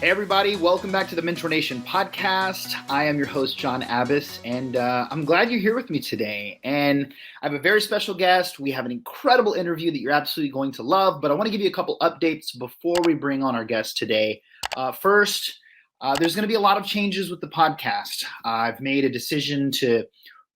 Hey everybody, welcome back to the Mentor Nation podcast. I am your host, John Abbas, and I'm glad you're here with me today. And I have a very special guest. We have an incredible interview that you're absolutely going to love, but I want to give you a couple updates before we bring on our guest today. First, there's going to be a lot of changes with the podcast. I've made a decision to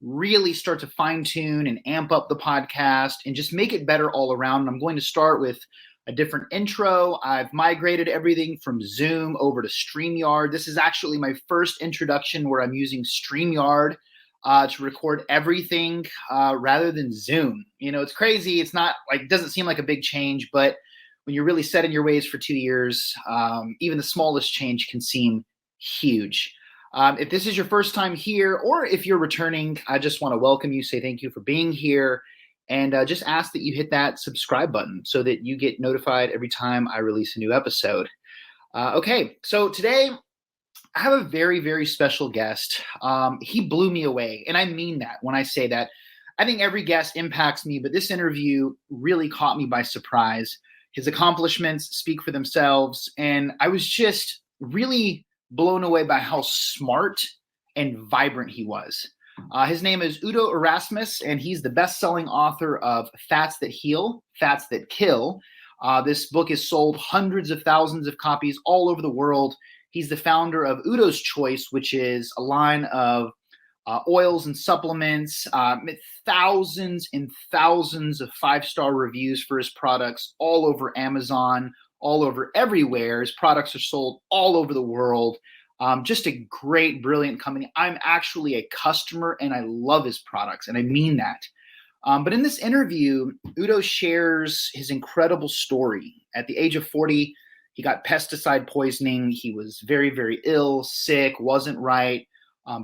really start to fine-tune and amp up the podcast and just make it better all around. I'm going to start with a different intro. I've migrated everything from Zoom over to StreamYard. This is actually my first introduction where I'm using StreamYard to record everything rather than Zoom. You know, it's crazy. It's not like, it doesn't seem like a big change, but when you're really set in your ways for 2 years, even the smallest change can seem huge. If this is your first time here, or if you're returning, I just want to welcome you, say thank you for being here. And just ask that you hit that subscribe button so that you get notified every time I release a new episode. Okay, so today I have a very, very special guest. He blew me away, and I mean that when I say that. I think every guest impacts me, but this interview really caught me by surprise. His accomplishments speak for themselves, and I was just really blown away by how smart and vibrant he was. His name is Udo Erasmus, and he's the best-selling author of Fats That Heal, Fats That Kill. This book has sold hundreds of thousands of copies all over the world. He's the founder of Udo's Choice, which is a line of oils and supplements, thousands and thousands of five-star reviews for his products all over Amazon, all over everywhere. His products are sold all over the world. Just a great, brilliant company. I'm actually a customer and I love his products, and I mean that. But in this interview, Udo shares his incredible story. At the age of 40, he got pesticide poisoning. He was very, very ill, sick, wasn't right.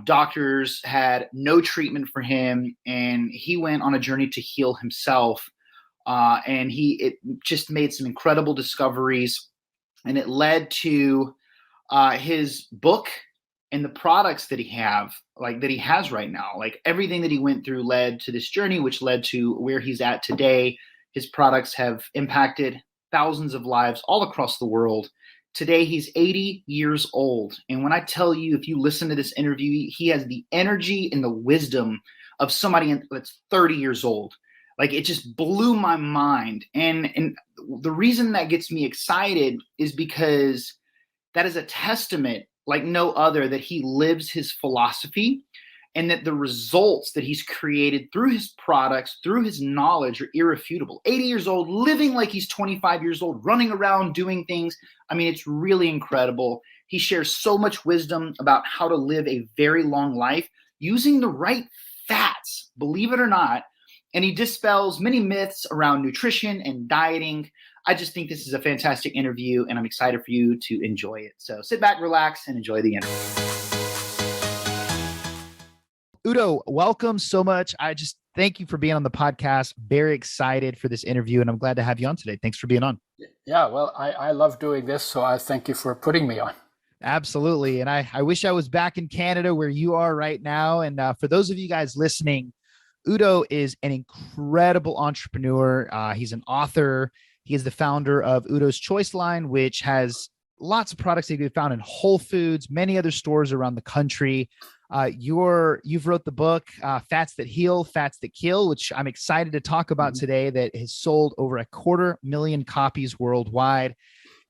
Doctors had no treatment for him, and he went on a journey to heal himself. And it just made some incredible discoveries, and it led to his book and the products that he has right now. Like everything that he went through led to this journey, which led to where he's at today. His products have impacted thousands of lives all across the world. Today, he's 80 years old. And when I tell you, if you listen to this interview, he has the energy and the wisdom of somebody that's 30 years old. Like, it just blew my mind. And the reason that gets me excited is because that is a testament like no other that he lives his philosophy, and that the results that he's created through his products, through his knowledge, are irrefutable. 80 years old, living like he's 25 years old, running around doing things. I mean, it's really incredible. He shares so much wisdom about how to live a very long life using the right fats, believe it or not. And he dispels many myths around nutrition and dieting. I just think this is a fantastic interview, and I'm excited for you to enjoy it. So sit back, relax, and enjoy the interview. Udo, welcome so much. I just thank you for being on the podcast. Very excited for this interview, and I'm glad to have you on today. Thanks for being on. Yeah, well, I love doing this, so I thank you for putting me on. Absolutely. And I wish I was back in Canada where you are right now. And for those of you guys listening, Udo is an incredible entrepreneur. He's an author. He is the founder of Udo's Choice line, which has lots of products that you can found in Whole Foods, many other stores around the country. You've wrote the book, Fats That Heal, Fats That Kill, which I'm excited to talk about today, that has sold over 250,000 copies worldwide.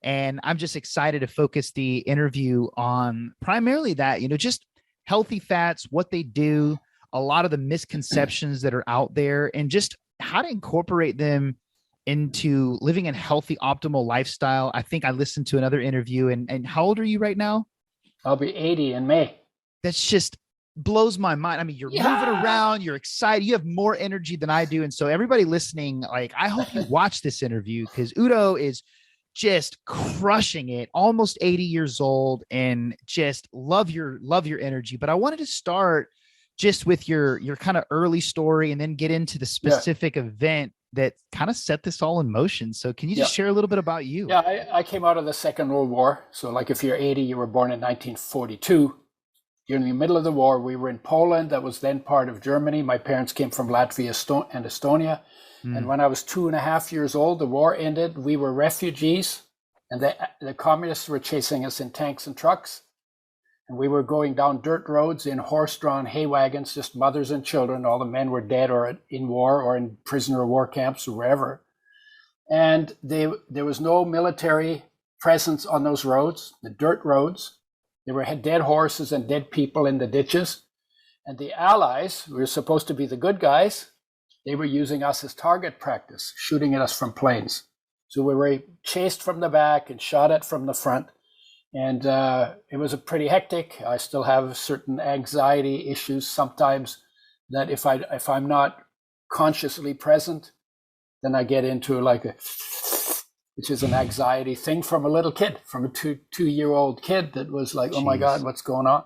And I'm just excited to focus the interview on primarily that, just healthy fats, what they do, a lot of the misconceptions that are out there, and just how to incorporate them into living a healthy, optimal lifestyle. I think I listened to another interview, and how old are you right now? I'll be 80 in May. That's just blows my mind. I mean, you're moving around, you're excited, you have more energy than I do. And so everybody listening, like, I hope you watch this interview, because Udo is just crushing it, almost 80 years old, and just love your energy. But I wanted to start just with your kind of early story, and then get into the specific event that kind of set this all in motion. So can you just share a little bit about you? Yeah, I came out of the Second World War. So like, if you're 80, you were born in 1942. During the middle of the war, we were in Poland, that was then part of Germany. My parents came from Latvia and Estonia. And when I was 2.5 years old, the war ended. We were refugees And the communists were chasing us in tanks and trucks. And we were going down dirt roads in horse-drawn hay wagons, just mothers and children. All the men were dead or in war or in prisoner of war camps or wherever. And there was no military presence on those roads, the dirt roads. There had dead horses and dead people in the ditches. And the Allies, who were supposed to be the good guys, they were using us as target practice, shooting at us from planes. So we were chased from the back and shot at from the front. And it was a pretty hectic. I still have certain anxiety issues sometimes that if I'm not consciously present, then I get into which is an anxiety thing from a little kid, from a two-year-old kid that was like, oh my God, what's going on?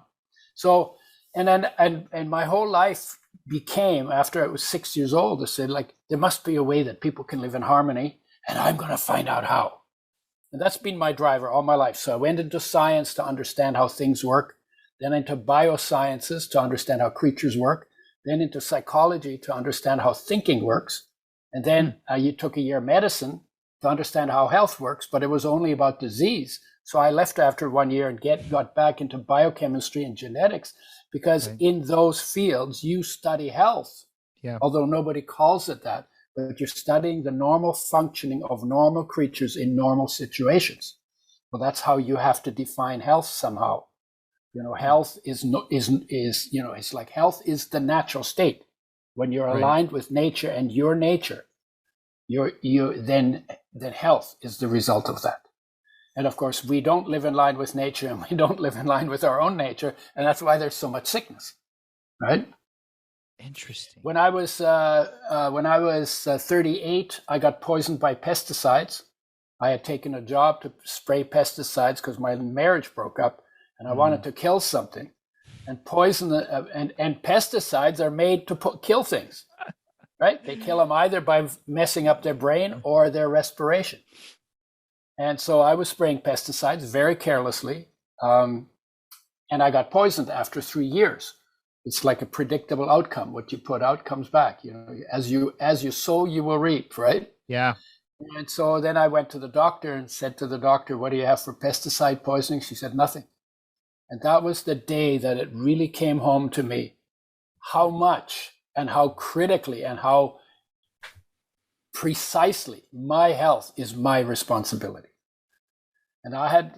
So, and my whole life became, after I was 6 years old, I said, like, there must be a way that people can live in harmony, and I'm going to find out how. And that's been my driver all my life. So I went into science to understand how things work, then into biosciences to understand how creatures work, then into psychology to understand how thinking works. And then you took a year of medicine to understand how health works, but it was only about disease. So I left after 1 year and got back into biochemistry and genetics, because in those fields, you study health, although nobody calls it that. But you're studying the normal functioning of normal creatures in normal situations. Well, that's how you have to define health somehow. Health it's like health is the natural state. When you're aligned with nature and your nature, then health is the result of that. And of course, we don't live in line with nature, and we don't live in line with our own nature, and that's why there's so much sickness, right? Interesting. When I was 38, I got poisoned by pesticides. I had taken a job to spray pesticides because my marriage broke up, and I wanted to kill something. And and pesticides are made to kill things, right? They kill them either by messing up their brain or their respiration. And so I was spraying pesticides very carelessly, and I got poisoned after 3 years. It's like a predictable outcome. What you put out comes back. As you sow, you will reap, right? Yeah. And so then I went to the doctor and said to the doctor, "What do you have for pesticide poisoning?" She said, "Nothing." And that was the day that it really came home to me how much and how critically and how precisely my health is my responsibility. And I had,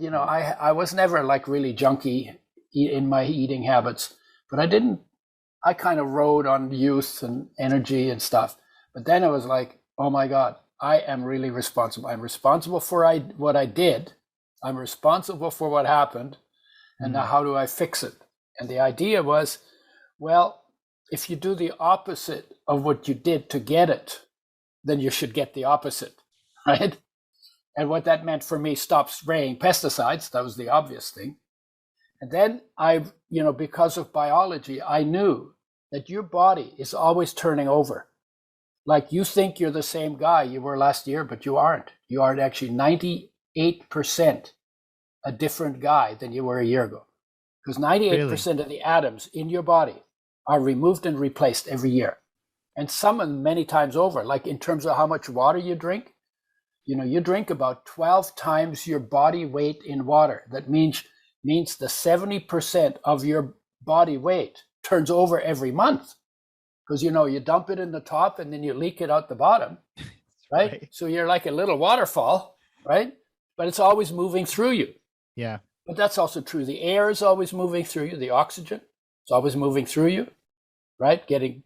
I was never like really junky in my eating habits, but I kind of rode on youth and energy and stuff. But then it was like, oh my God, I am really responsible. I'm responsible for what I did. I'm responsible for what happened. And now how do I fix it? And the idea was, well, if you do the opposite of what you did to get it, then you should get the opposite, right? And what that meant for me, stop spraying pesticides. That was the obvious thing. And then because of biology, I knew that your body is always turning over. Like you think you're the same guy you were last year, but you aren't. You are actually 98% a different guy than you were a year ago. Because 98% of the atoms in your body are removed and replaced every year. And some of them many times over, like in terms of how much water you drink. You drink about 12 times your body weight in water. That means the 70% of your body weight turns over every month. Because, you dump it in the top and then you leak it out the bottom, right? So you're like a little waterfall, right? But it's always moving through you. Yeah. But that's also true. The air is always moving through you. The oxygen is always moving through you, right?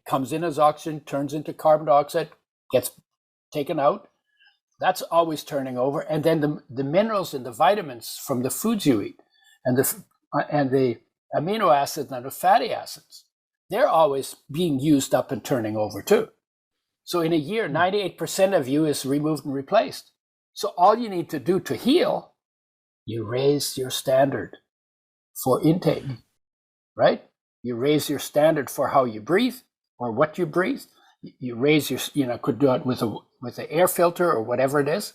Comes in as oxygen, turns into carbon dioxide, gets taken out. That's always turning over. And then the minerals and the vitamins from the foods you eat and the amino acids and the fatty acids, they're always being used up and turning over too. So in a year, 98% of you is removed and replaced. So all you need to do to heal, you raise your standard for intake, right? You raise your standard for how you breathe or what you breathe. You raise your, could do it with an air filter or whatever it is.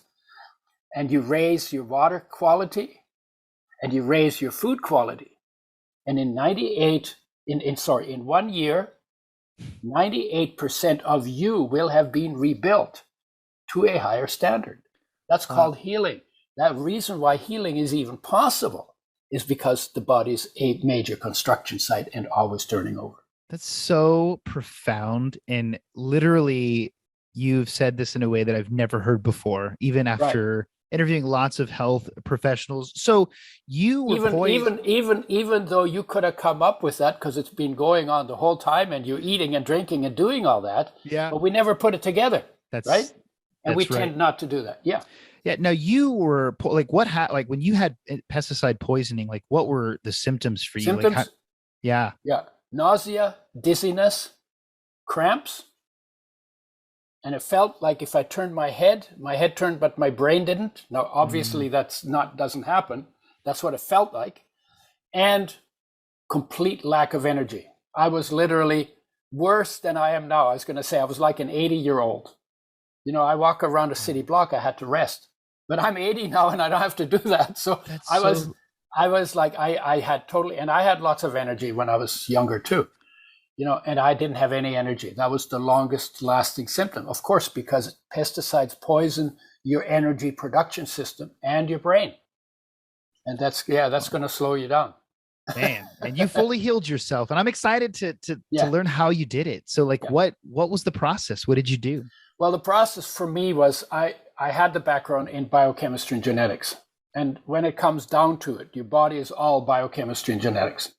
And you raise your water quality and you raise your food quality. And in 1 year, 98% of you will have been rebuilt to a higher standard. That's called healing. That reason why healing is even possible is because the body's a major construction site and always turning over. That's so profound. And literally, you've said this in a way that I've never heard before, even after interviewing lots of health professionals. So you were even though you could have come up with that because it's been going on the whole time and you're eating and drinking and doing all that. Yeah. But we never put it together. That's right. And we right. tend not to do that. Yeah. Yeah. Now you were like, like when you had pesticide poisoning, like what were the symptoms for you? Symptoms? Like, yeah. Nausea, dizziness, cramps. And it felt like if I turned my head turned, but my brain didn't. Now, obviously doesn't happen. That's what it felt like. And complete lack of energy. I was literally worse than I am now. I was going to say I was like an 80-year-old. I walk around a city block, I had to rest. But I'm 80 now and I don't have to do that. So I was like, I had totally, and I had lots of energy when I was younger too. And I didn't have any energy. That was the longest lasting symptom, of course, because pesticides poison your energy production system and your brain. And that's going to slow you down. Man, and you fully healed yourself. And I'm excited to learn how you did it. So what was the process? What did you do? Well, the process for me was I had the background in biochemistry and genetics. And when it comes down to it, your body is all biochemistry and genetics,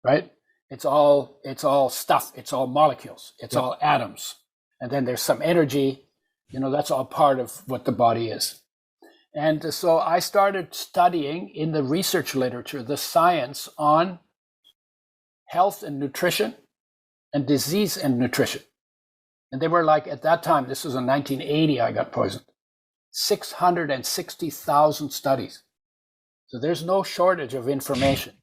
right? It's all stuff. It's all molecules. It's all atoms. And then there's some energy, that's all part of what the body is. And so I started studying in the research literature, the science on health and nutrition and disease and nutrition. And they were like, at that time, this was in 1980, I got poisoned, 660,000 studies. So there's no shortage of information.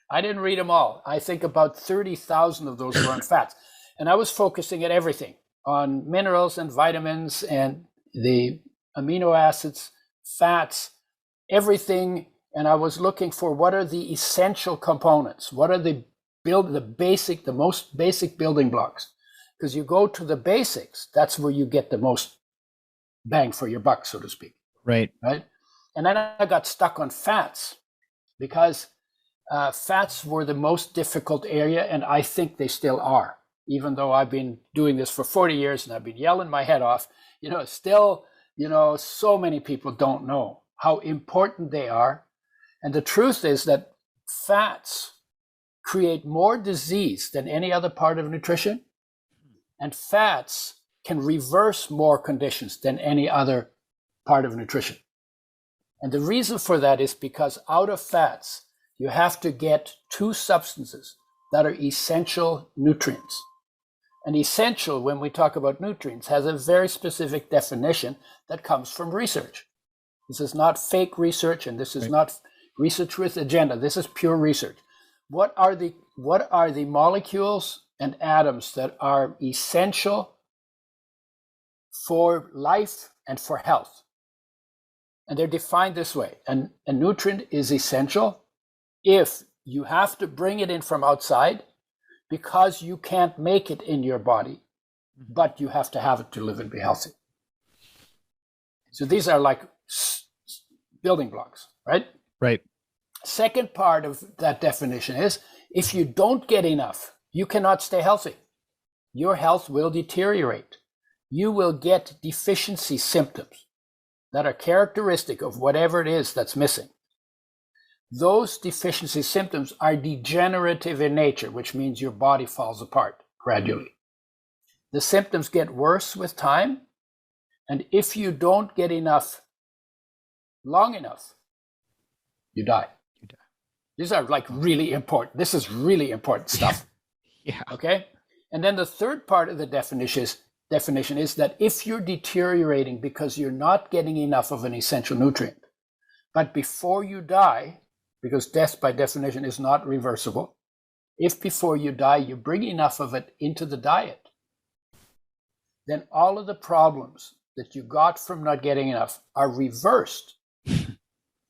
I didn't read them all. I think about 30,000 of those were on fats. And I was focusing at everything, on minerals and vitamins and the amino acids, fats, everything. And I was looking for what are the essential components? What are the most basic building blocks? Because you go to the basics, that's where you get the most bang for your buck, so to speak. Right. And then I got stuck on fats because fats were the most difficult area, and I think they still are. Even though I've been doing this for 40 years and I've been yelling my head off, still, so many people don't know how important they are. And the truth is that fats create more disease than any other part of nutrition, and fats can reverse more conditions than any other part of nutrition. And the reason for that is because out of fats, you have to get two substances that are essential nutrients. And essential, when we talk about nutrients, has a very specific definition that comes from research. This is not fake research, and this is not research with agenda. This is pure research. What are the molecules and atoms that are essential for life and for health? And they're defined this way. And a nutrient is essential if you have to bring it in from outside because you can't make it in your body, but you have to have it to live and be healthy. So these are like building blocks, right? Right. Second part of that definition is if you don't get enough, you cannot stay healthy. Your health will deteriorate. You will get deficiency symptoms that are characteristic of whatever it is that's missing. Those deficiency symptoms are degenerative in nature, which means your body falls apart gradually. The symptoms get worse with time, and if you don't get enough long enough, you die. These are like really important. This is really important stuff. Yeah. Okay? And then the third part of the definition is that if you're deteriorating because you're not getting enough of an essential nutrient, but before you die, because death by definition is not reversible, if before you die you bring enough of it into the diet, then all of the problems that you got from not getting enough are reversed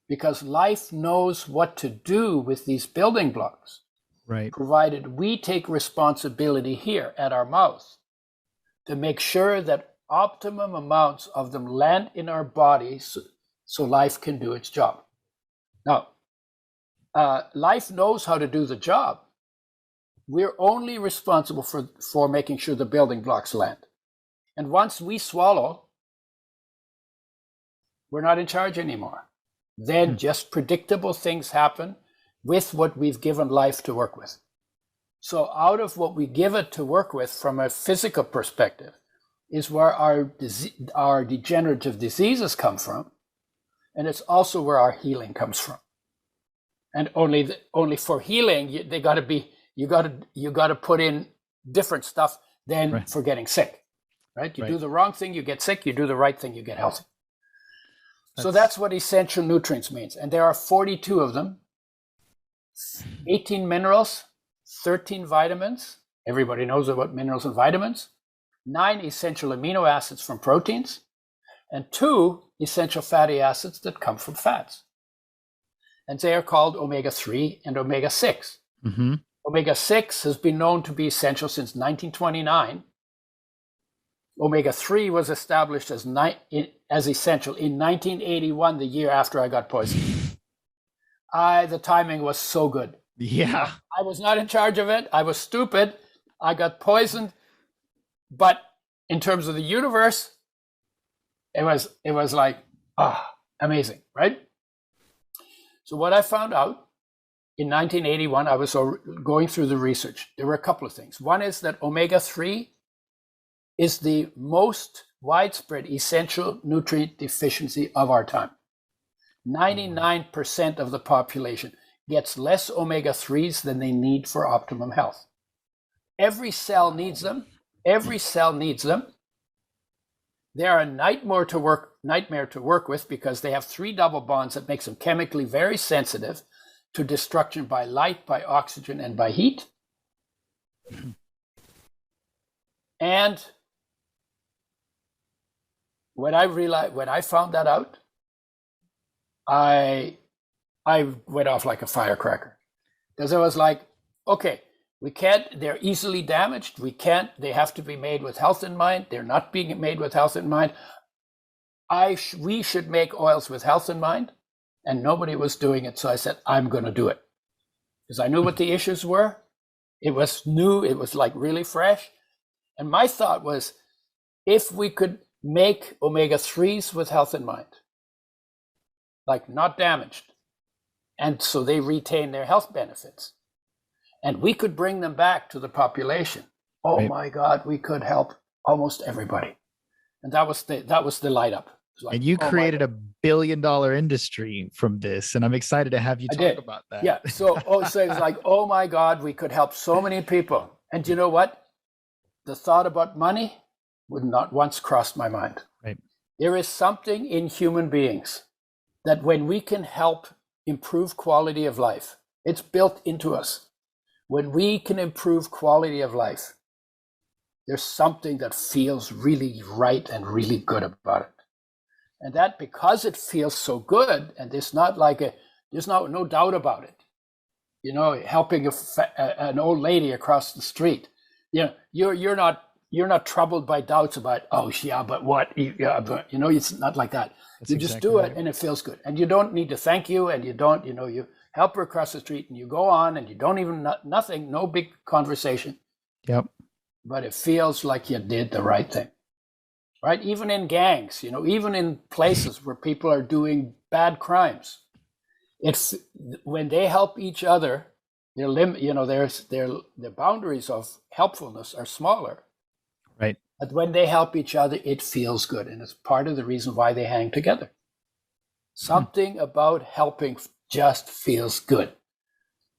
because life knows what to do with these building blocks, right? Provided we take responsibility here at our mouth to make sure that optimum amounts of them land in our bodies so life can do its job. Now, life knows how to do the job. We're only responsible for making sure the building blocks land. And once we swallow, we're not in charge anymore. Then just predictable things happen with what we've given life to work with. So out of what we give it to work with from a physical perspective is where our degenerative diseases come from. And it's also where our healing comes from. And only for healing, you got to put in different stuff than for getting sick, right? You do the wrong thing, you get sick. You do the right thing, you get healthy. So that's what essential nutrients means. And there are 42 of them, 18 minerals, 13 vitamins. Everybody knows about minerals and vitamins. 9 essential amino acids from proteins, and 2 essential fatty acids that come from fats. And they are called omega-3 and omega-6. Mm-hmm. Omega-6 has been known to be essential since 1929. Omega-3 was established as essential in 1981, the year after I got poisoned. The timing was so good. Yeah. I was not in charge of it. I was stupid. I got poisoned. But in terms of the universe, it was like, amazing, right? So what I found out in 1981, I was going through the research. There were a couple of things. One is that omega-3 is the most widespread essential nutrient deficiency of our time. 99% of the population gets less omega-3s than they need for optimum health. Every cell needs them. Every cell needs them. They are a nightmare to work with because they have 3 double bonds that makes them chemically very sensitive to destruction by light, by oxygen, and by heat. And when I found that out, I went off like a firecracker, because I was like, okay, they're easily damaged. They have to be made with health in mind. They're not being made with health in mind. We should make oils with health in mind, and nobody was doing it. So I said, I'm going to do it, because I knew what the issues were. It was new. It was like really fresh. And my thought was, if we could make omega-3s with health in mind, like not damaged, and so they retain their health benefits, and we could bring them back to the population, my God, we could help almost everybody. And that was the light up. Like, and you created a $1 billion industry from this, and I'm excited to have you talk about that. Yeah. So it was like, oh my God, we could help so many people. And you know what? The thought about money would not once cross my mind. Right. There is something in human beings that when we can help improve quality of life, it's built into us. When we can improve quality of life, there's something that feels really right and really good about it. And that, because it feels so good, and there's no doubt about it. You know, helping an old lady across the street, you know, you're not troubled by doubts about, but what? But it's not like that. That's you just do it, and it feels good, and you don't need to thank you, and you help her across the street, and you go on, and you don't even nothing, no big conversation. Yep. But it feels like you did the right thing, right? Even in gangs, even in places where people are doing bad crimes, it's when they help each other, their boundaries of helpfulness are smaller. Right. But when they help each other, it feels good, and it's part of the reason why they hang together. Something about helping just feels good.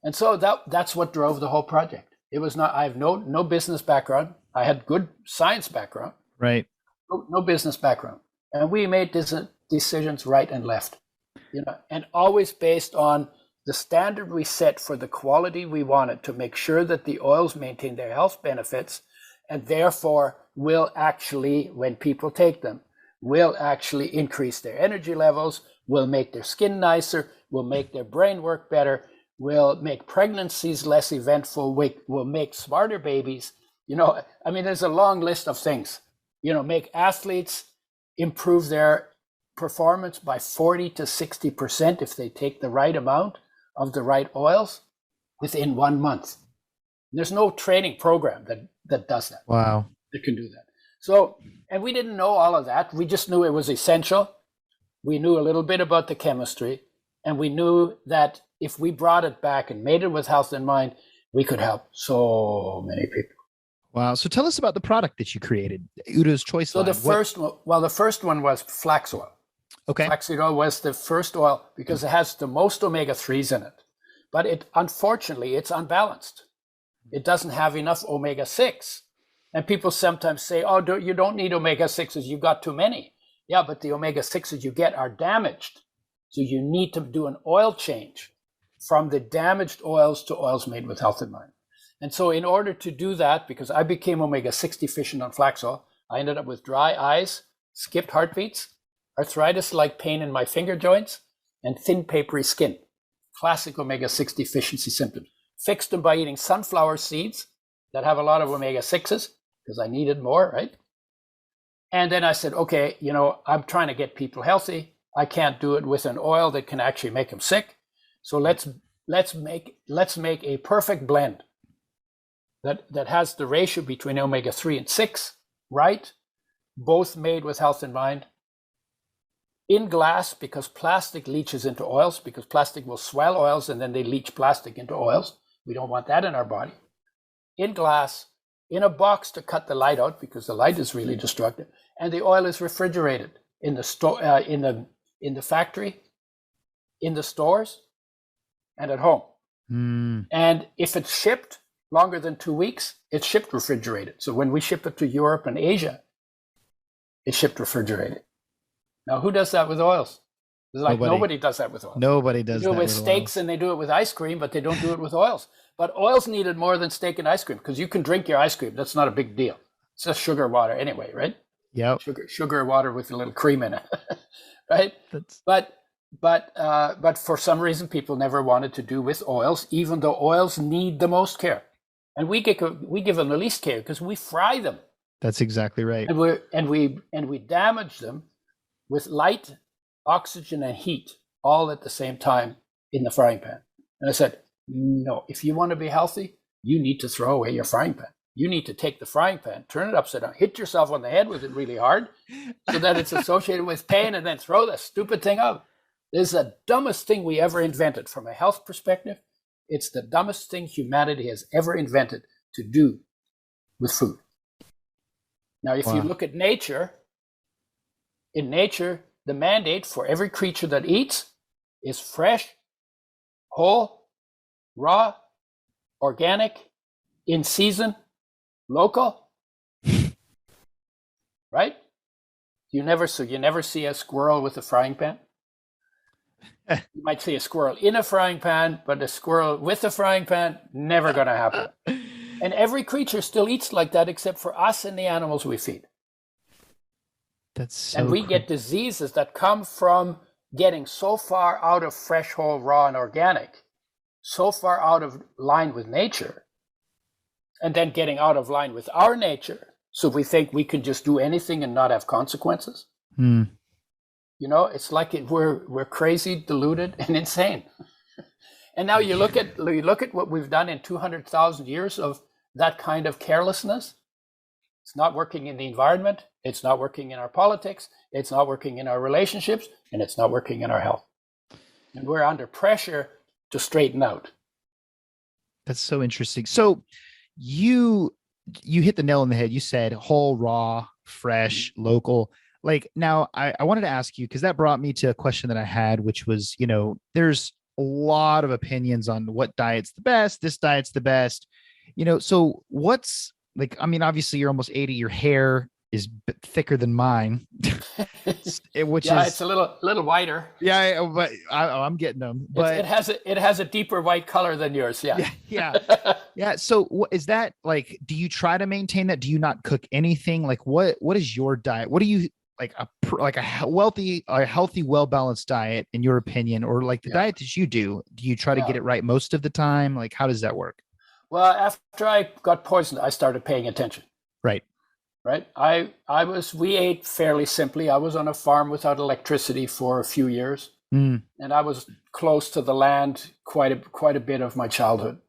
And so that's what drove the whole project. It was not, I have no business background. I had good science background. Right. No business background. And we made decisions right and left, and always based on the standard we set for the quality we wanted, to make sure that the oils maintain their health benefits, and therefore will actually, when people take them, will actually increase their energy levels, will make their skin nicer, will make their brain work better, will make pregnancies less eventful, will make smarter babies. There's a long list of things. Make athletes improve their performance by 40 to 60% if they take the right amount of the right oils within 1 month. There's no training program that does that. Wow. That can do that. So, and we didn't know all of that. We just knew it was essential. We knew a little bit about the chemistry, and we knew that if we brought it back and made it with health in mind, we could help so many people. Wow. So tell us about the product that you created, Udo's Choice line. So the first one was flax oil. Okay. Flaxseed oil was the first oil because it has the most omega-3s in it. But unfortunately, it's unbalanced. It doesn't have enough omega-6. And people sometimes say, oh, you don't need omega-6s, you've got too many. Yeah, but the omega-6s you get are damaged. So you need to do an oil change from the damaged oils to oils made with health in mind. And so in order to do that, because I became omega-6 deficient on flax oil, I ended up with dry eyes, skipped heartbeats, arthritis-like pain in my finger joints, and thin papery skin. Classic omega-6 deficiency symptoms. Fixed them by eating sunflower seeds that have a lot of omega-6s, because I needed more, right? And then I said, okay, I'm trying to get people healthy. I can't do it with an oil that can actually make them sick. So let's make a perfect blend that has the ratio between omega-3 and 6, right? Both made with health in mind. In glass, because plastic leaches into oils, because plastic will swell oils and then they leach plastic into oils. We don't want that in our body. In glass, in a box to cut the light out, because the light is really destructive, and the oil is refrigerated in the in the factory, in the stores, and at home. And if it's shipped longer than 2 weeks, it's shipped refrigerated. So when we ship it to Europe and Asia, it's shipped refrigerated. Now, who does that with oils? Nobody does that with oils. Nobody does that with oils. They do it with steaks and they do it with ice cream, but they don't do it with oils. But oils needed more than steak and ice cream, because you can drink your ice cream. That's not a big deal. It's just sugar water anyway, right? Yeah. Sugar water with a little cream in it, right? But for some reason, people never wanted to do with oils, even though oils need the most care, and we give them the least care because we fry them. That's exactly right. And we damage them with light, oxygen, and heat all at the same time in the frying pan. And I said, no, if you want to be healthy, you need to throw away your frying pan. You need to take the frying pan, turn it upside down, hit yourself on the head with it really hard so that it's associated with pain, and then throw the stupid thing out. This is the dumbest thing we ever invented from a health perspective. It's the dumbest thing humanity has ever invented to do with food. Now, if you look at nature, in nature, the mandate for every creature that eats is fresh, whole, raw, organic, in season, local. Right? You never see a squirrel with a frying pan. You might see a squirrel in a frying pan, but a squirrel with a frying pan, never going to happen. And every creature still eats like that, except for us and the animals we feed. That's so and we get diseases that come from getting so far out of fresh, whole, raw, and organic, so far out of line with nature, and then getting out of line with our nature. So we think we can just do anything and not have consequences. It's like we're crazy, deluded, and insane. And now you look at what we've done in 200,000 years of that kind of carelessness. It's not working in the environment. It's not working in our politics. It's not working in our relationships, and it's not working in our health. And we're under pressure to straighten out. That's so interesting. So you hit the nail on the head. You said whole, raw, fresh, local. Like, now I wanted to ask you, because that brought me to a question that I had, which was, there's a lot of opinions on what diet's the best. This diet's the best, so what's like, I mean, obviously you're almost 80, your hair is thicker than mine, it's a little whiter. Yeah, but I'm getting them. But it has a deeper white color than yours. Yeah. So what is that like? Do you try to maintain that? Do you not cook anything? Like, what is your diet? What do you like a healthy, well-balanced diet in your opinion, or like the diet that you do you try to get it right most of the time? Like, how does that work? Well, after I got poisoned, I started paying attention. Right. right? We ate fairly simply. I was on a farm without electricity for a few years, and I was close to the land quite a bit of my childhood.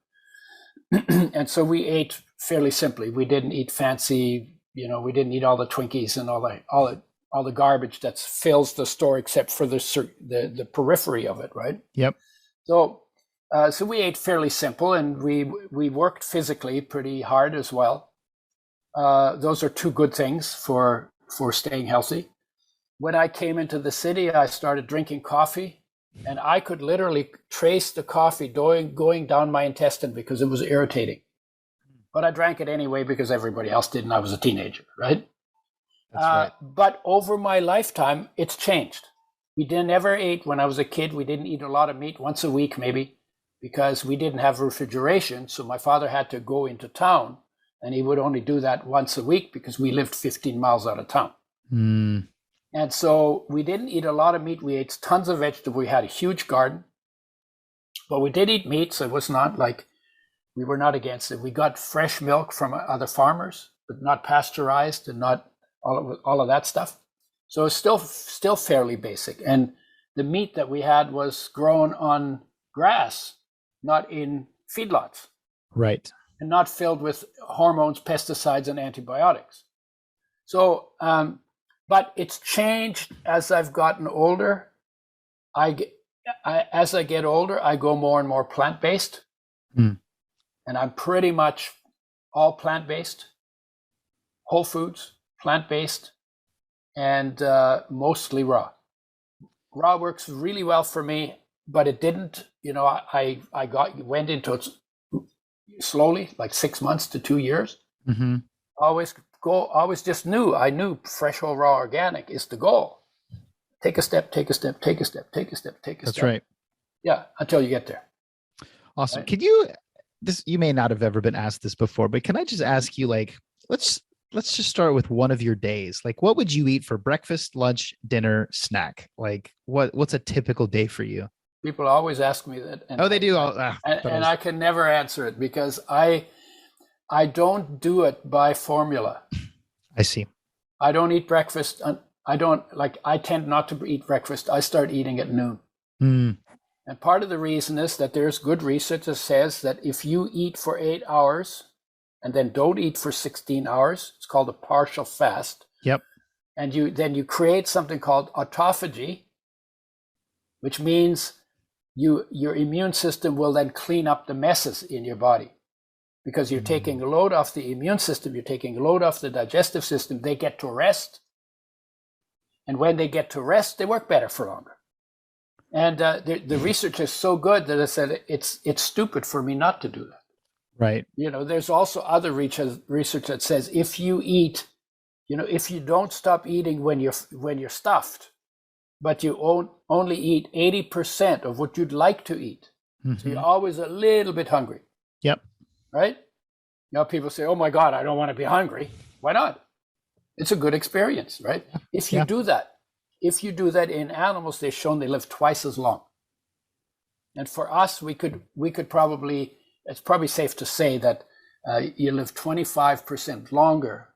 And so we ate fairly simply. We didn't eat fancy, we didn't eat all the Twinkies and all the garbage that fills the store, except for the periphery of it, right? Yep. So we ate fairly simple, and we worked physically pretty hard as well. Those are two good things for staying healthy. When I came into the city, I started drinking coffee, and I could literally trace the coffee going down my intestine because it was irritating. But I drank it anyway because everybody else did, and I was a teenager, right? That's right. But over my lifetime, it's changed. We never ate, when I was a kid, we didn't eat a lot of meat, once a week maybe, because we didn't have refrigeration. So my father had to go into town, and he would only do that once a week because we lived 15 miles out of town. And so we didn't eat a lot of meat. We ate tons of vegetables. We had a huge garden, but we did eat meat. So it was not like we were not against it. We got fresh milk from other farmers, but not pasteurized and not all of that stuff. So it's still fairly basic. And the meat that we had was grown on grass, not in feedlots. Right. And not filled with hormones, pesticides, and antibiotics. So, but it's changed as I've gotten older. As I get older, I go more and more plant-based. And I'm pretty much all plant-based, whole foods, plant-based, and mostly raw. Raw works really well for me, but it didn't, I went into it slowly, like 6 months to 2 years. Always just I knew fresh, whole, raw, organic is the goal. Take a step, take a step, take a step, take a step, take a step. That's right. Yeah, until you get there. Awesome. Right? Can you may not have ever been asked this before, but can I just ask you, like, let's just start with one of your days. Like, what would you eat for breakfast, lunch, dinner, snack? Like, what's a typical day for you? People always ask me that. And they do. And I can never answer it because I don't do it by formula. I see. I don't eat breakfast. I tend not to eat breakfast. I start eating at noon. And part of the reason is that there's good research that says that if you eat for 8 hours and then don't eat for 16 hours, it's called a partial fast. Yep. And you create something called autophagy, which means your immune system will then clean up the messes in your body. Because you're taking a load off the immune system, you're taking a load off the digestive system, they get to rest. And when they get to rest, they work better for longer. And the research is so good that I said it's stupid for me not to do that. Right. There's also other research that says if you eat, if you don't stop eating when you're stuffed, but you only eat 80% of what you'd like to eat, so you're always a little bit hungry. Yep. Right? People say, "Oh my God, I don't want to be hungry." Why not? It's a good experience, right? If you do that in animals, they've shown they live twice as long. And for us, we could probably, it's probably safe to say that you live 25% longer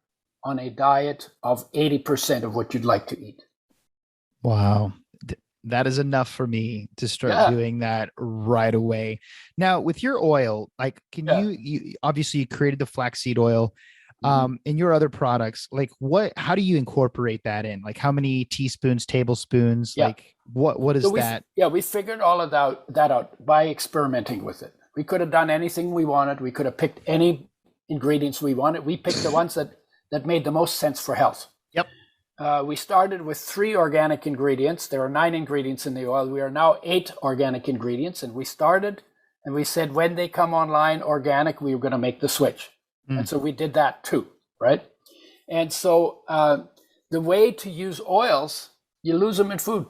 on a diet of 80% of what you'd like to eat. Wow. That is enough for me to start doing that right away. Now, with your oil, like, you obviously you created the flaxseed oil, and your other products, like how do you incorporate that in? Like, how many teaspoons, tablespoons, like what is that? We figured all of that out by experimenting with it. We could have done anything we wanted. We could have picked any ingredients we wanted. We picked the ones that made the most sense for health. Yep. We started with 3 organic ingredients. There are 9 ingredients in the oil. We are now 8 organic ingredients. And we started and we said, when they come online organic, we were going to make the switch. And so we did that too, right? And so the way to use oils, you lose them in food.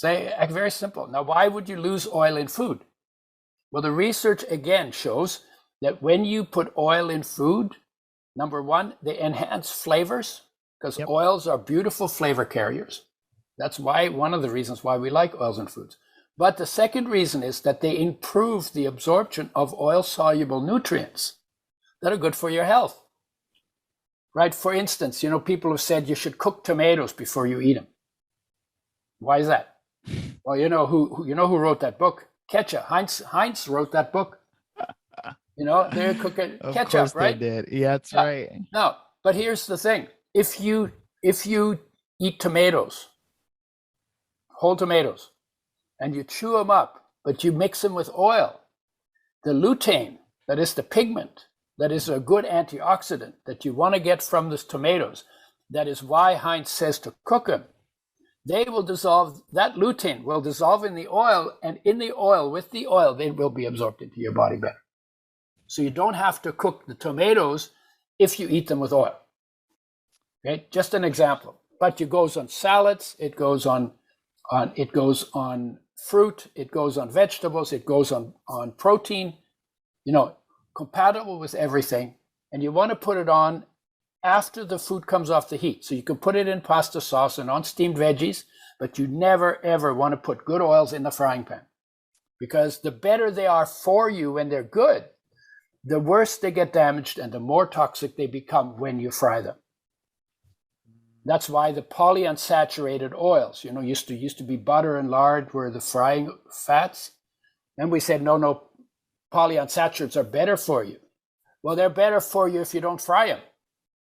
Very simple. Now, why would you lose oil in food? Well, the research again shows that when you put oil in food, number one, they enhance flavors, because oils are beautiful flavor carriers. That's one of the reasons why we like oils in foods. But the second reason is that they improve the absorption of oil-soluble nutrients that are good for your health. right? For instance, people have said you should cook tomatoes before you eat them. Why is that? Well, who wrote that book? Ketchup. Heinz wrote that book. They're cooking Of ketchup, course right? they did. Yeah, that's right. No, but here's the thing: if you eat tomatoes, whole tomatoes, and you chew them up, but you mix them with oil, the lutein, that is the pigment, that is a good antioxidant that you want to get from these tomatoes. That is why Heinz says to cook them. They will dissolve, that lutein will dissolve in the oil, and in the oil, with the oil, they will be absorbed into your body better. So you don't have to cook the tomatoes if you eat them with oil. Okay, just an example. But it goes on salads, it goes on fruit, it goes on vegetables, it goes on protein, compatible with everything. And you want to put it on after the food comes off the heat. So you can put it in pasta sauce and on steamed veggies, but you never, ever want to put good oils in the frying pan. Because the better they are for you when they're good, the worse they get damaged and the more toxic they become when you fry them. That's why the polyunsaturated oils, used to be butter and lard were the frying fats. And we said, no, polyunsaturates are better for you. Well, they're better for you if you don't fry them.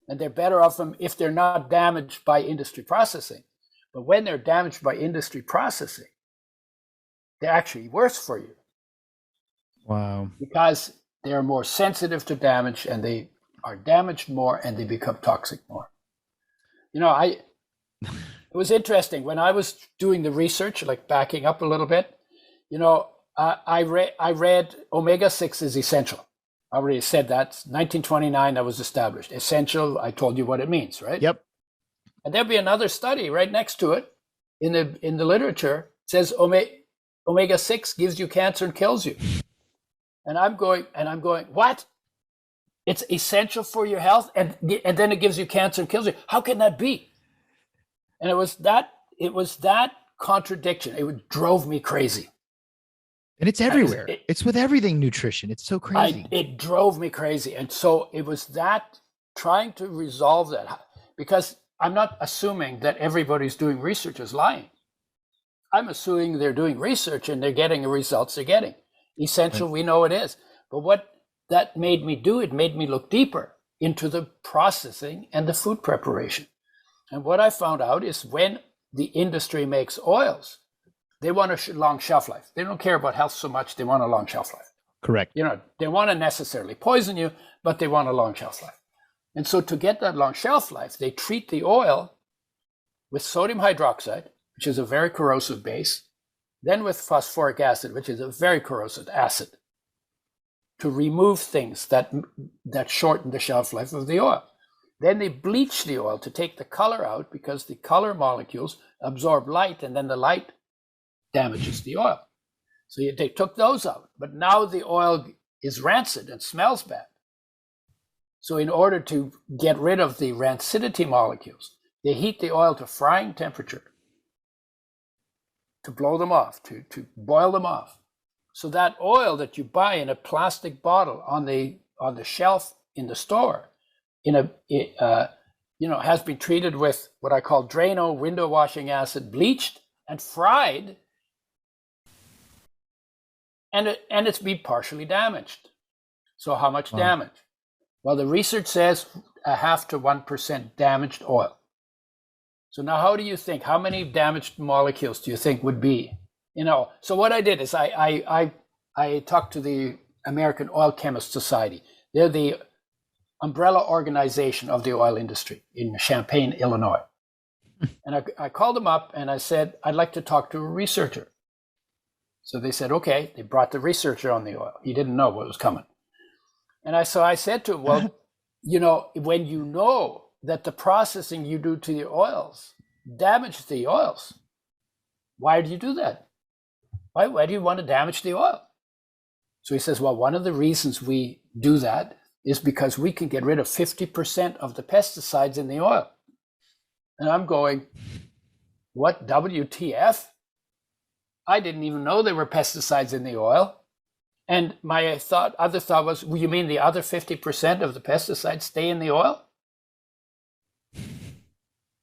And they're better off them if they're not damaged by industry processing. But when they're damaged by industry processing, they're actually worse for you. Wow. Because they are more sensitive to damage and they are damaged more and they become toxic more. It was interesting when I was doing the research, like backing up a little bit, I read omega-6 is essential. I already said that. 1929, that was established. Essential, I told you what it means, right? Yep. And there'll be another study right next to it in the literature. It says omega-6 gives you cancer and kills you. And I'm going, what? It's essential for your health, and then it gives you cancer and kills you. How can that be? And it was that contradiction. It drove me crazy. And it's everywhere. It's with everything nutrition. It's so crazy. It drove me crazy. And so it was that trying to resolve that, because I'm not assuming that everybody's doing research is lying. I'm assuming they're doing research and they're getting the results they're getting. Essential, we know it is. But what that made me do, it made me look deeper into the processing and the food preparation. And what I found out is when the industry makes oils, they want a long shelf life. They don't care about health so much. They want a long shelf life. Correct. They want to necessarily poison you, but they want a long shelf life. And so to get that long shelf life, they treat the oil with sodium hydroxide, which is a very corrosive base, then with phosphoric acid, which is a very corrosive acid, to remove things that shorten the shelf life of the oil. Then they bleach the oil to take the color out, because the color molecules absorb light, and then the light damages the oil. So they took those out, but now the oil is rancid and smells bad. So in order to get rid of the rancidity molecules, they heat the oil to frying temperature to blow them off, to boil them off. So that oil that you buy in a plastic bottle on the shelf in the store, has been treated with what I call Drano window washing acid, bleached and fried, and it's been partially damaged. So how much damage? Well, the research says 0.5 to 1% damaged oil. So now how do you think, how many damaged molecules do you think would be? So what I did is I talked to the American Oil Chemist Society. They're the umbrella organization of the oil industry in Champaign, Illinois. And I called them up and I said, I'd like to talk to a researcher. So they said, okay. They brought the researcher on the oil. He didn't know what was coming. And I said to him, well, when you know that the processing you do to the oils damage the oils, why do you do that? Why do you want to damage the oil? So he says, well, one of the reasons we do that is because we can get rid of 50% of the pesticides in the oil. And I'm going, what, WTF? I didn't even know there were pesticides in the oil. And my other thought was, well, you mean the other 50% of the pesticides stay in the oil?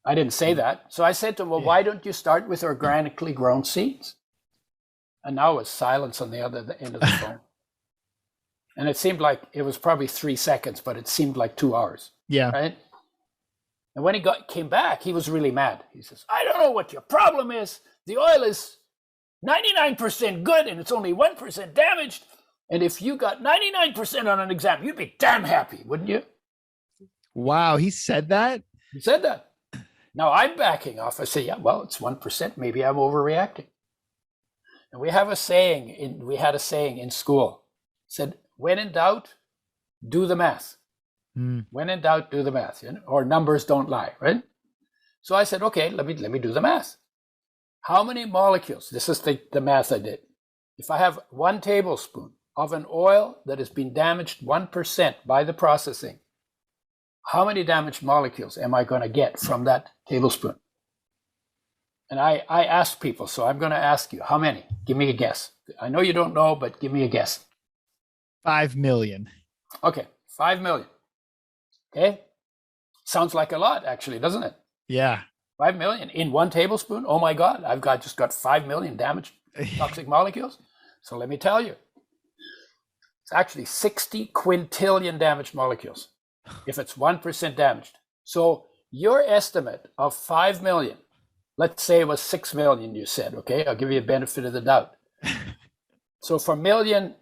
I didn't say that. So I said to him, well, why don't you start with organically grown seeds? And now it's silence on the other end of the phone. And it seemed like it was probably 3 seconds, but it seemed like 2 hours. Yeah. Right? And when he came back, he was really mad. He says, I don't know what your problem is. The oil is 99% good and it's only 1% damaged. And if you got 99% on an exam, you'd be damn happy, wouldn't you? Wow, he said that? He said that. Now I'm backing off. I say, yeah, well, it's 1%. Maybe I'm overreacting. And we had a saying in school. It said, when in doubt, do the math. When in doubt, do the math, or numbers don't lie, right? So I said, okay, let me do the math. How many molecules? This is the math I did. If I have 1 tablespoon of an oil that has been damaged 1% by the processing, how many damaged molecules am I going to get from that tablespoon? And I asked people, so I'm going to ask you, how many? Give me a guess. I know you don't know, but give me a guess. 5 million. Okay, 5 million. Okay, sounds like a lot, actually, doesn't it? Yeah. 5 million in 1 tablespoon. Oh my God, I've just got 5 million damaged toxic molecules. So let me tell you, it's actually 60 quintillion damaged molecules if it's 1% damaged. So your estimate of 5 million, let's say it was 6 million, you said, okay, I'll give you a benefit of the doubt. So for million,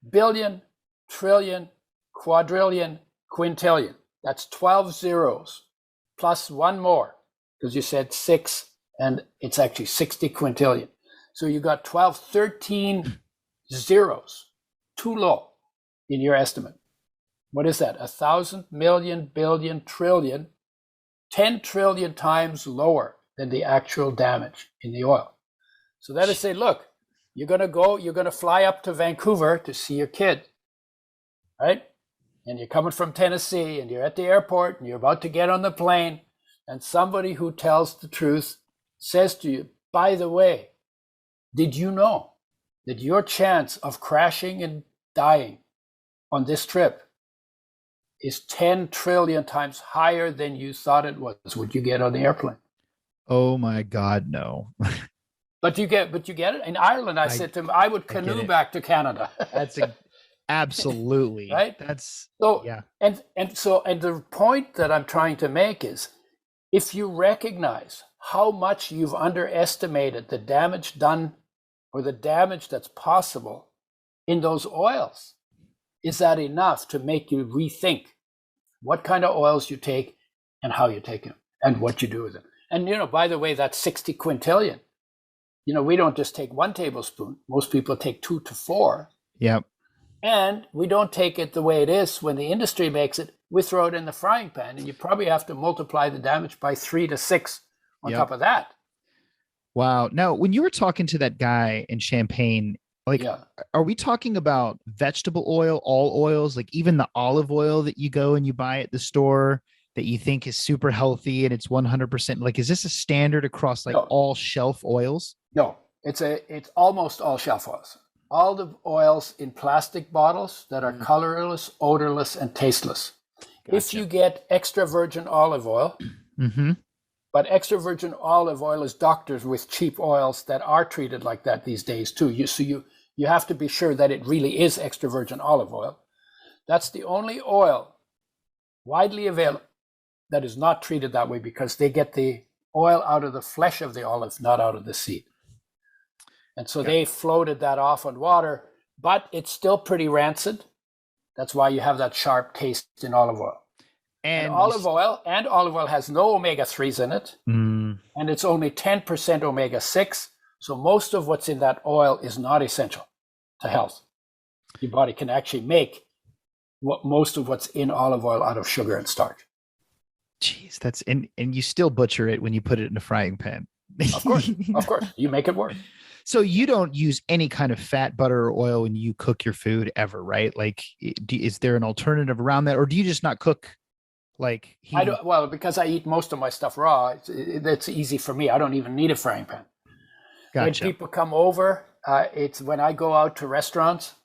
billion, trillion, quadrillion, quintillion, that's 12 zeros plus 1 more, because you said 6 and it's actually 60 quintillion. So you got 13 zeros, too low in your estimate. What is that? 1,000 million, billion, trillion, 10 trillion times lower than the actual damage in the oil. So that is say, look, you're going to fly up to Vancouver to see your kid, right? And you're coming from Tennessee and you're at the airport and you're about to get on the plane, and somebody who tells the truth says to you, by the way, did you know that your chance of crashing and dying on this trip is 10 trillion times higher than you thought it was? Would you get on the airplane? Oh my God, no. But you get it. In Ireland, I said to him, I would canoe back to Canada. That's absolutely right. That's so yeah. And the point that I'm trying to make is, if you recognize how much you've underestimated the damage done or the damage that's possible in those oils, is that enough to make you rethink what kind of oils you take and how you take them and what you do with them? And, by the way, that's 60 quintillion. We don't just take 1 tablespoon. Most people take 2 to 4. Yep. And we don't take it the way it is when the industry makes it. We throw it in the frying pan, and you probably have to multiply the damage by 3 to 6 on top of that. Wow. Now, when you were talking to that guy in Champagne, are we talking about vegetable oil, all oils, like even the olive oil that you go and you buy at the store that you think is super healthy and it's 100%? Like, is this a standard across all shelf oils? No, it's almost all shelf oils. All the oils in plastic bottles that are colorless, odorless, and tasteless. Gotcha. If you get extra virgin olive oil, but extra virgin olive oil is doctored with cheap oils that are treated like that these days too. You have to be sure that it really is extra virgin olive oil. That's the only oil widely available that is not treated that way, because they get the oil out of the flesh of the olive, not out of the seed. And so they floated that off on water, but it's still pretty rancid. That's why you have that sharp taste in olive oil. And olive oil has no omega-3s in it, and it's only 10% omega-6. So most of what's in that oil is not essential to health. Your body can actually make most of what's in olive oil out of sugar and starch. Jeez, and you still butcher it when you put it in a frying pan. Of course, you make it work. So you don't use any kind of fat, butter, or oil when you cook your food ever, right? Like, is there an alternative around that, or do you just not cook? Like, because I eat most of my stuff raw. It's easy for me. I don't even need a frying pan. Gotcha. When people come over, it's when I go out to restaurants,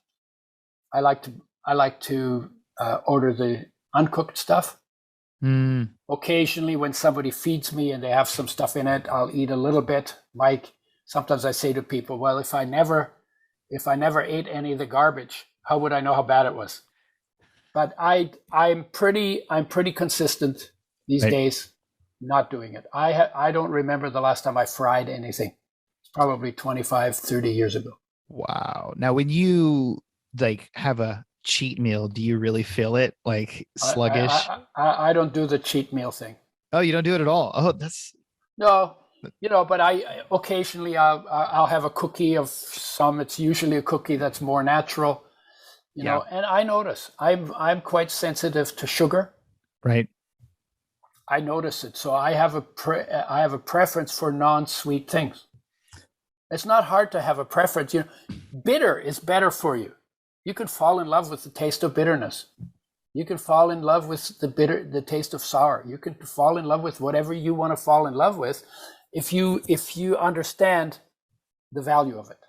I like to order the uncooked stuff, Mm, Occasionally, when somebody feeds me and they have some stuff in it, I'll eat a little bit. Mike, sometimes I say to people, well, if I never ate any of the garbage, how would I know how bad it was? But I'm pretty consistent these right. days, not doing it. I don't remember the last time I fried anything. It's probably 25, 30 years ago. Wow. Now, when you like have a cheat meal, do you really feel it like sluggish? I don't do the cheat meal thing. Oh, you don't do it at all. Oh, that's No, but I occasionally I'll have a cookie of some. It's usually a cookie that's more natural, yeah, and I notice I'm quite sensitive to sugar. right. I notice it, so I have a preference for non-sweet things. It's not hard to have a preference. Bitter is better for you. You can fall in love with the taste of bitterness. You can fall in love with the taste of sour. You can fall in love with whatever you want to fall in love with, if you understand the value of it.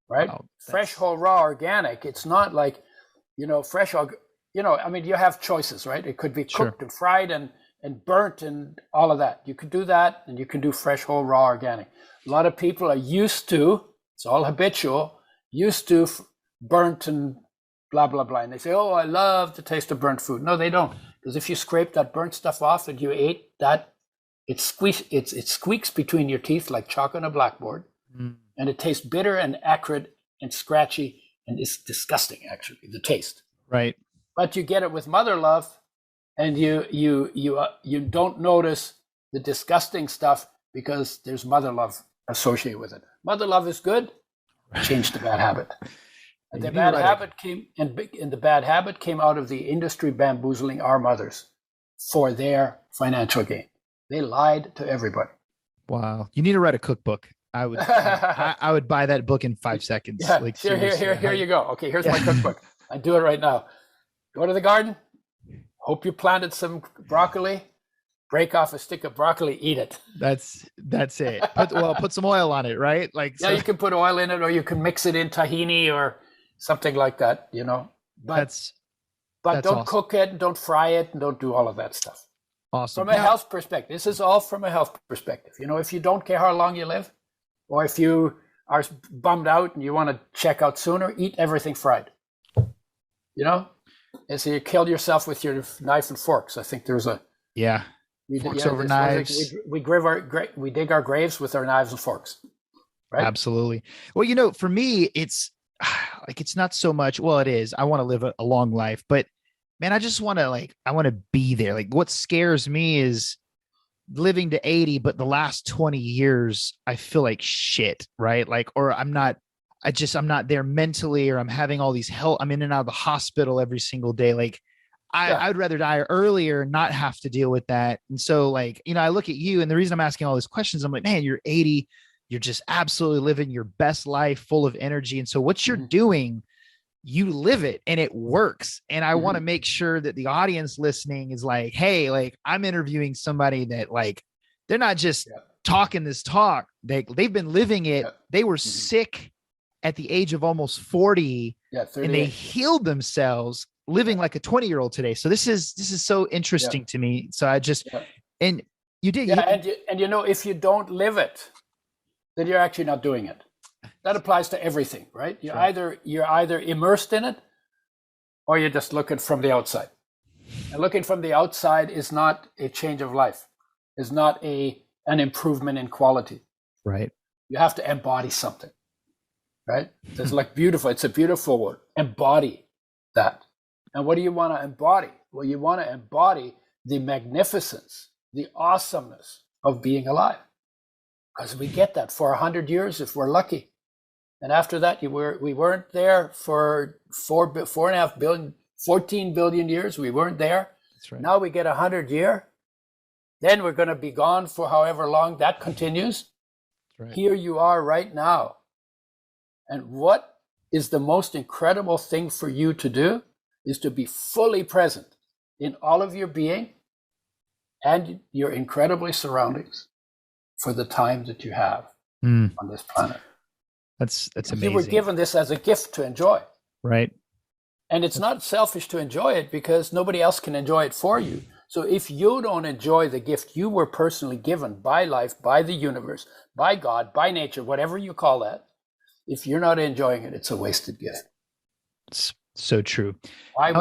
Right? Wow, fresh, whole, raw, organic. It's not like, fresh. I mean, you have choices, right? It could be cooked and fried and burnt and all of that. You could do that, and you can do fresh, whole, raw, organic. A lot of people are used to, it's all habitual, used to burnt and blah, blah, blah. And they say, oh, I love the taste of burnt food. No, they don't. Because if you scrape that burnt stuff off and you ate that, it squeaks between your teeth like chalk on a blackboard. Mm. And it tastes bitter and acrid and scratchy, and it's disgusting, actually, the taste. Right. But you get it with mother love, and you don't notice the disgusting stuff because there's mother love associated with it. Mother love is good. Change the bad habit. And the bad habit came out of the industry bamboozling our mothers for their financial gain. They lied to everybody. Wow. You need to write a cookbook. I would I would buy that book in 5 seconds. Yeah, like, here you go. Okay, here's my cookbook. I do it right now. Go to the garden. Hope you planted some broccoli. Break off a stick of broccoli, eat it. That's it. Put some oil on it, right? Like, yeah, you can put oil in it, or you can mix it in tahini or something like that, But don't awesome. Cook it, and don't fry it, and don't do all of that stuff. Awesome. From a health perspective, this is all from a health perspective. If you don't care how long you live, or if you are bummed out and you want to check out sooner, eat everything fried. And so you kill yourself with your knife and forks. I think there's a forks over knives. We dig our graves with our knives and forks. Right? Absolutely. Well, for me, it's like, it's not so much. Well, it is. I want to live a long life, but man, I just want to I want to be there. Like, what scares me is living to 80, but the last 20 years, I feel like shit, right? Or I'm not there mentally, or I'm having all these I'm in and out of the hospital every single day. I would rather die earlier and not have to deal with that. And so I look at you, and the reason I'm asking all these questions, I'm like, man, you're 80, you're just absolutely living your best life, full of energy. And so what you're doing, you live it and it works. And I want to make sure that the audience listening is like, hey, I'm interviewing somebody that they're not just talking this talk. They've been living it. They were sick at the age of almost 40, and they healed themselves living like a 20-year-old today. So this is so interesting to me. So I just, and you did. And if you don't live it, then you're actually not doing it. That applies to everything, right? You're either immersed in it, or you're just looking from the outside. And looking from the outside is not a change of life. Is not an improvement in quality. Right. You have to embody something. Right? It's beautiful. It's a beautiful word. Embody that. And what do you want to embody? Well, you want to embody the magnificence, the awesomeness of being alive. Because we get that for 100 years if we're lucky. And after that, we weren't there for 4.5 billion, 14 billion years. We weren't there. That's right. Now we get 100 year. Then we're going to be gone for however long that continues. That's right. Here you are right now. And what is the most incredible thing for you to do is to be fully present in all of your being and your incredibly surroundings for the time that you have on this planet. That's amazing. You were given this as a gift to enjoy. Right. And it's not selfish to enjoy it, because nobody else can enjoy it for you. So if you don't enjoy the gift you were personally given by life, by the universe, by God, by nature, whatever you call that, if you're not enjoying it, it's a wasted gift. It's so true. Why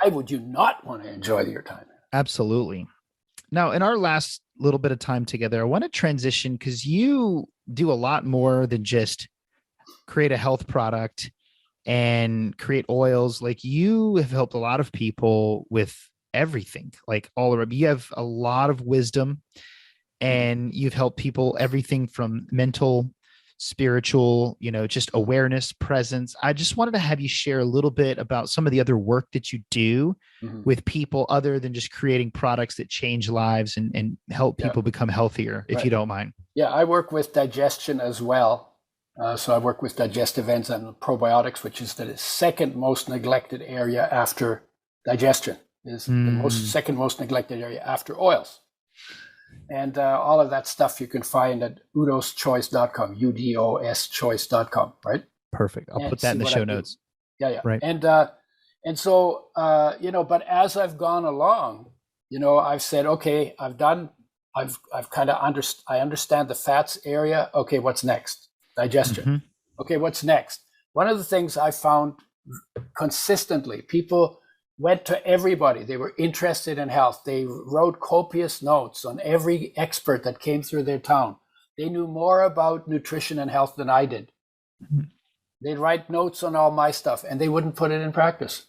would you not want to enjoy your time? Absolutely. Now, in our last little bit of time together, I want to transition because you do a lot more than just create a health product and create oils. Like, you have helped a lot of people with everything, like all around. You have a lot of wisdom, and you've helped people everything from mental, spiritual, just awareness, presence. I just wanted to have you share a little bit about some of the other work that you do with people other than just creating products that change lives and help people become healthier, if you don't mind. Yeah, I work with digestion as well. So I work with digestive enzymes and probiotics, which is the second most neglected area after digestion. Is the second most neglected area after oils. And all of that stuff you can find at udoschoice.com, udoschoice.com, right? Perfect. I'll put that in the show notes. Yeah. Right. And so, but as I've gone along, I've said, okay, I understand the fats area. Okay, what's next? Digestion. Okay, what's next? One of the things I found consistently, people went to everybody. They were interested in health. They wrote copious notes on every expert that came through their town. They knew more about nutrition and health than I did. They'd write notes on all my stuff, and they wouldn't put it in practice.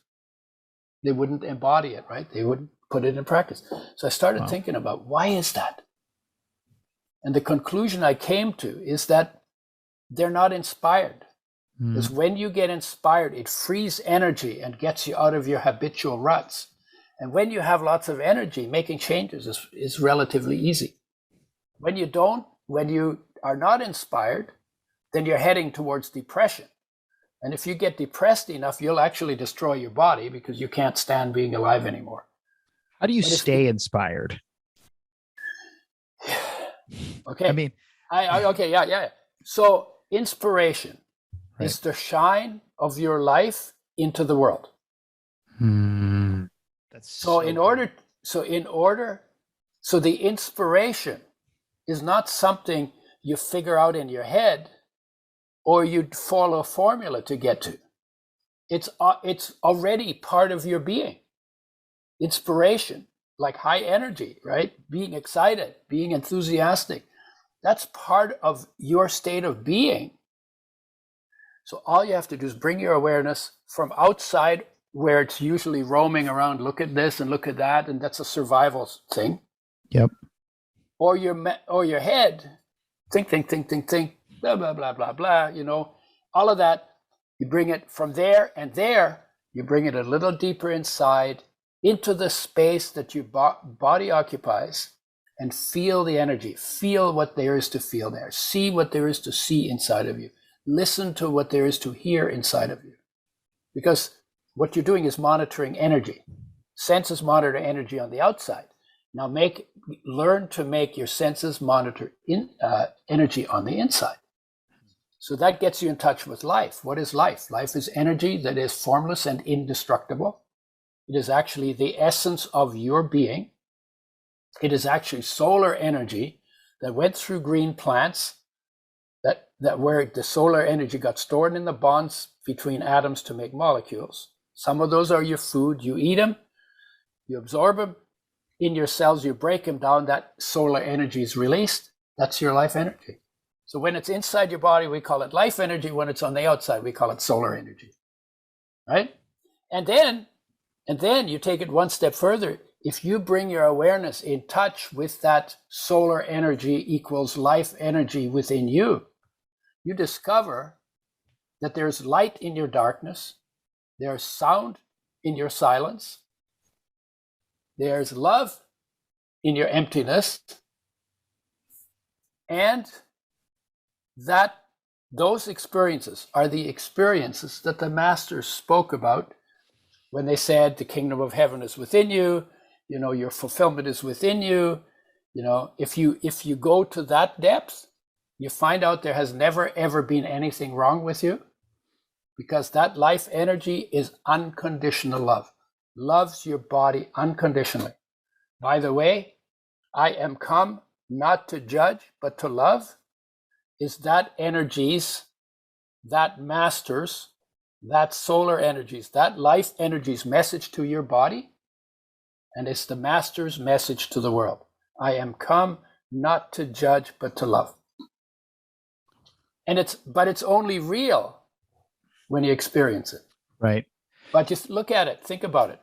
They wouldn't embody it, right? They wouldn't put it in practice. So I started thinking about, why is that? And the conclusion I came to is that they're not inspired. Because when you get inspired, it frees energy and gets you out of your habitual ruts. And when you have lots of energy, making changes is relatively easy. When you are not inspired, then you're heading towards depression. And if you get depressed enough, you'll actually destroy your body because you can't stand being alive anymore. How do you stay inspired? Okay. Yeah. So inspiration is the shine of your life into the world. So the inspiration is not something you figure out in your head or you follow a formula to get to. It's already part of your being. Inspiration, like high energy, right? Being excited, being enthusiastic, that's part of your state of being. So all you have to do is bring your awareness from outside, where it's usually roaming around, look at this and look at that, and that's a survival thing. Yep. Or your head, think, blah, blah, blah, blah, blah, all of that. You bring it from there, and there you bring it a little deeper inside into the space that your body occupies, and feel the energy, feel what there is to feel there, see what there is to see inside of you. Listen to what there is to hear inside of you. Because what you're doing is monitoring energy. Senses monitor energy on the outside. Now learn to make your senses monitor energy on the inside. So that gets you in touch with life. What is life? Life is energy that is formless and indestructible. It is actually the essence of your being. It is actually solar energy that went through green plants, that where the solar energy got stored in the bonds between atoms to make molecules. Some of those are your food. You eat them, you absorb them. In your cells, you break them down. That solar energy is released. That's your life energy. So when it's inside your body, we call it life energy. When it's on the outside, we call it solar energy, right? And then you take it one step further. If you bring your awareness in touch with that solar energy equals life energy within you, you discover that there's light in your darkness, there's sound in your silence, there's love in your emptiness, and that those experiences are the experiences that the masters spoke about when they said the kingdom of heaven is within you, your fulfillment is within you. If you go to that depth, you find out there has never ever been anything wrong with you, because that life energy is unconditional love. Loves your body unconditionally. By the way, I am come not to judge, but to love, is that energies, that masters, that solar energies, that life energies message to your body. And it's the master's message to the world. I am come not to judge, but to love. And it's only real when you experience it. Right. But just look at it, think about it.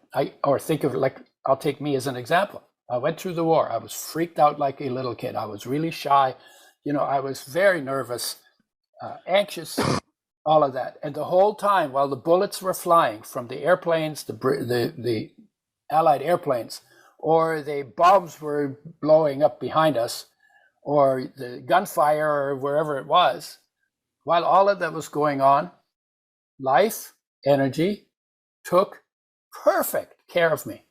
Think of it like, I'll take me as an example. I went through the war. I was freaked out like a little kid. I was really shy. I was very nervous, anxious, all of that. And the whole time while the bullets were flying from the airplanes, the Allied airplanes, or the bombs were blowing up behind us, or the gunfire or wherever it was, while all of that was going on, life, energy, took perfect care of me.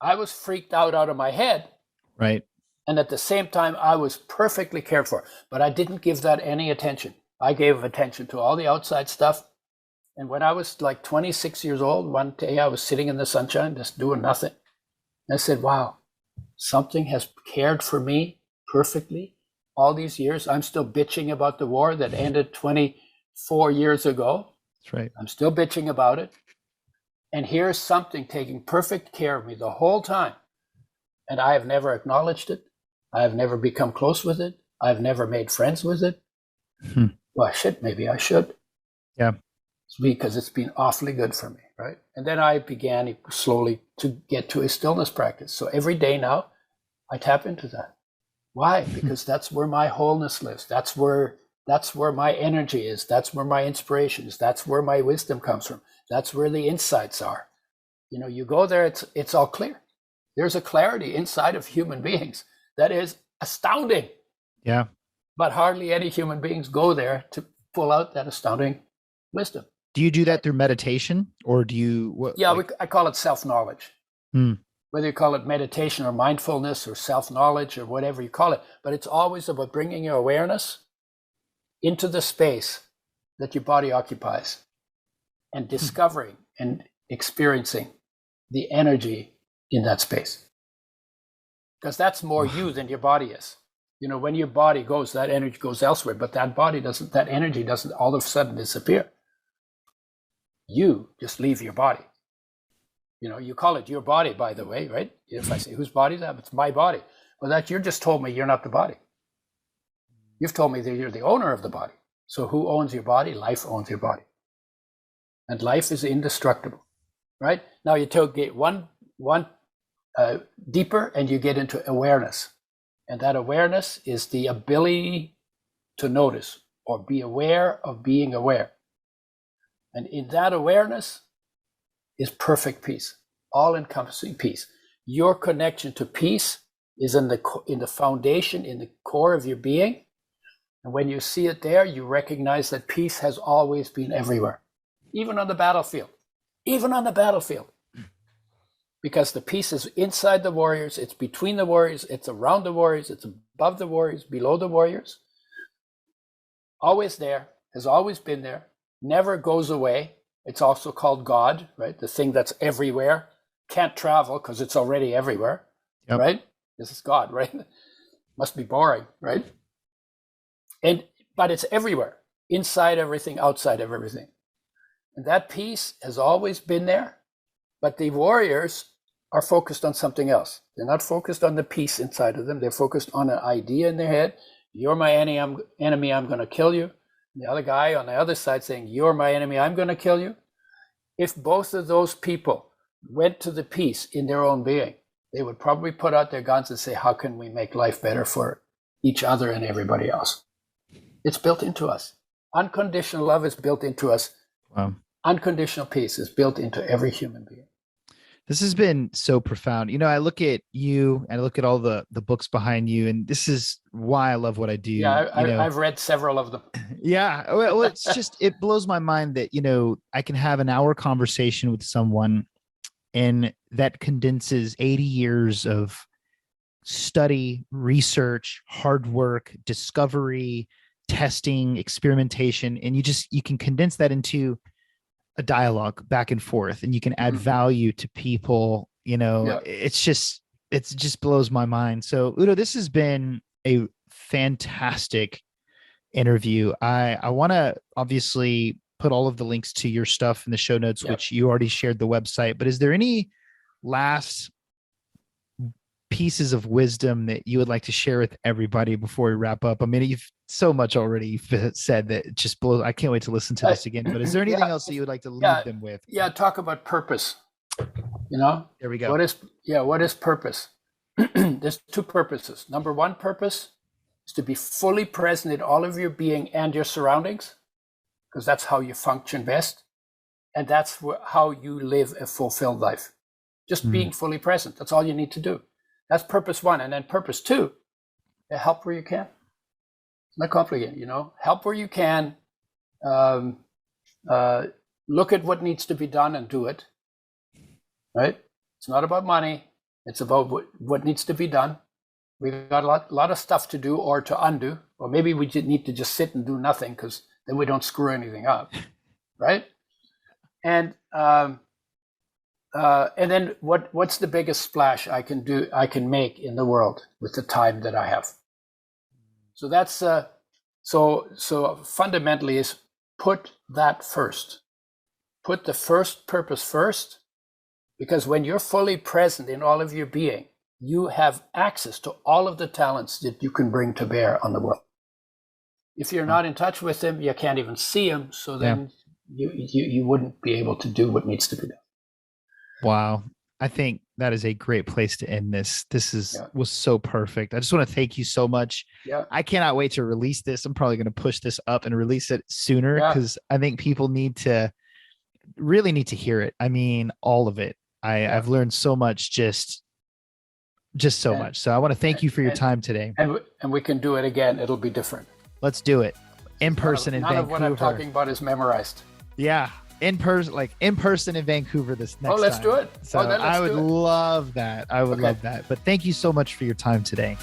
I was freaked out of my head. Right. And at the same time, I was perfectly cared for. But I didn't give that any attention. I gave attention to all the outside stuff. And when I was like 26 years old, one day I was sitting in the sunshine, just doing nothing. And I said, wow, something has cared for me perfectly all these years. I'm still bitching about the war that ended 24 years ago. That's right. I'm still bitching about it. And here's something taking perfect care of me the whole time. And I have never acknowledged it. I have never become close with it. I've never made friends with it. Well, maybe I should. Yeah. Because it's been awfully good for me, right? And then I began slowly to get to a stillness practice. So every day now, I tap into that. Why? Because that's where my wholeness lives. That's where my energy is. That's where my inspiration is. That's where my wisdom comes from. That's where the insights are. You go there, it's all clear. There's a clarity inside of human beings that is astounding. Yeah. But hardly any human beings go there to pull out that astounding wisdom. Do you do that through meditation, or do you? I call it self-knowledge. Whether you call it meditation or mindfulness or self-knowledge or whatever you call it, but it's always about bringing your awareness into the space that your body occupies and discovering and experiencing the energy in that space. Because that's more you than your body is. When your body goes, that energy goes elsewhere, but that energy doesn't all of a sudden disappear. You just leave your body. You call it your body, by the way, right? If I say, whose body is that? It's my body. Well, you just told me you're not the body. You've told me that you're the owner of the body. So who owns your body? Life owns your body. And life is indestructible, right? Now you get one deeper and you get into awareness. And that awareness is the ability to notice or be aware of being aware. And in that awareness is perfect peace, all-encompassing peace. Your connection to peace is in the foundation, in the core of your being. And when you see it there, you recognize that peace has always been everywhere, even on the battlefield. Because the peace is inside the warriors, it's between the warriors, it's around the warriors, it's above the warriors, below the warriors. Always there, has always been there, never goes away. It's also called God, right? The thing that's everywhere, can't travel because it's already everywhere, right? This is God, right? Must be boring, right? But it's everywhere, inside everything, outside of everything. And that peace has always been there. But the warriors are focused on something else. They're not focused on the peace inside of them. They're focused on an idea in their head. You're my enemy, I'm going to kill you. And the other guy on the other side saying, you're my enemy, I'm going to kill you. If both of those people went to the peace in their own being, they would probably put out their guns and say, how can we make life better for each other and everybody else? It's built into us. Unconditional love is built into us. Wow. Unconditional peace is built into every human being. This has been so profound. I look at you and I look at all the books behind you, and this is why I love what I do. Yeah, I've read several of them. Yeah. Well, it blows my mind that, I can have an hour conversation with someone and that condenses 80 years of study, research, hard work, discovery, testing, experimentation, and you can condense that into a dialogue back and forth, and you can add value to people, it just blows my mind. So Udo, this has been a fantastic interview. I want to obviously put all of the links to your stuff in the show notes, which you already shared the website, but is there any last pieces of wisdom that you would like to share with everybody before we wrap up? I mean, you've so much already said that it just blows. I can't wait to listen to this again, but is there anything else that you would like to leave them with? Yeah. Talk about purpose. There we go. What is purpose? There's two purposes. Number one purpose is to be fully present in all of your being and your surroundings, because that's how you function best. And that's how you live a fulfilled life. Just being fully present. That's all you need to do. That's purpose one. And then purpose two, help where you can. It's not complicated, help where you can. Look at what needs to be done and do it. Right? It's not about money. It's about what needs to be done. We've got a lot of stuff to do or to undo, or maybe we need to just sit and do nothing, because then we don't screw anything up, right? And then what's the biggest splash I can make in the world with the time that I have? So that's so fundamentally is put that first. Put the first purpose first, because when you're fully present in all of your being, you have access to all of the talents that you can bring to bear on the world. If you're not in touch with them, you can't even see them. So then you wouldn't be able to do what needs to be done. Wow. I think that is a great place to end this. This was so perfect. I just want to thank you so much. Yeah. I cannot wait to release this. I'm probably going to push this up and release it sooner, because I think people really need to hear it. I mean, all of it. I've learned so much, just so much. So I want to thank you for your time today. And we can do it again. It'll be different. Let's do it in person in Vancouver. None of what I'm talking about is memorized. Yeah. In person in Vancouver this next time. Oh, let's do it. So I would love that. I would love that. But thank you so much for your time today.